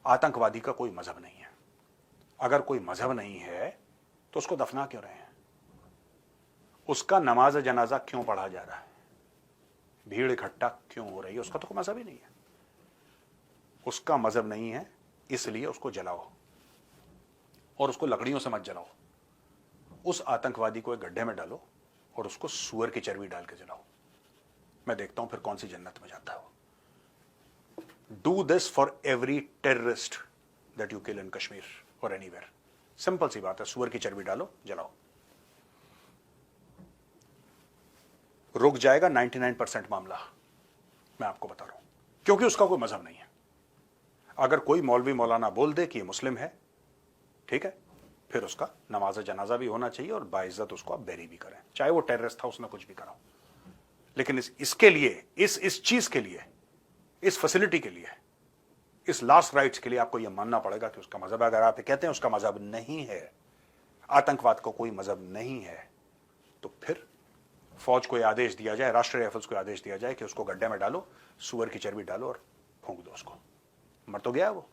आतंकवादी का कोई मजहब नहीं है। अगर कोई मजहब नहीं है तो उसको दफना क्यों रहे हैं? उसका नमाज जनाजा क्यों पढ़ा जा रहा है? भीड़ इकट्ठा क्यों हो रही है? उसका तो कोई मजहब ही नहीं है। उसका मजहब नहीं है, इसलिए उसको जलाओ, और उसको लकड़ियों से मत जलाओ। उस आतंकवादी को एक गड्ढे में डालो और उसको सूअर की चर्बी डाल के जलाओ। मैं देखता हूं फिर कौन सी जन्नत में जाता है वो। Do this for every terrorist that you kill in Kashmir और एनीवेयर। सिंपल सी बात है, सूअर की चर्बी डालो, जलाओ। रुक जाएगा 99% मामला, मैं आपको बता रहा हूं, क्योंकि उसका कोई मजहब नहीं है। अगर कोई मौलवी मौलाना बोल दे कि ये मुस्लिम है, ठीक है, फिर उसका नमाज जनाजा भी होना चाहिए और बाइज्जत उसको आप बैरी भी करें, चाहे वो टेररिस्ट था, उसने कुछ भी करा। लेकिन इसके लिए, इस चीज के लिए, इस फैसिलिटी के लिए, इस लास्ट राइट्स के लिए आपको यह मानना पड़ेगा कि उसका मजहब, अगर आप कहते हैं उसका मजहब नहीं है, आतंकवाद को कोई मजहब नहीं है, तो फिर फौज को यह आदेश दिया जाए, राष्ट्रीय राइफल्स को आदेश दिया जाए कि उसको गड्ढे में डालो, सूअर की चर्बी डालो और फूंक दो उसको। मर तो गया वो।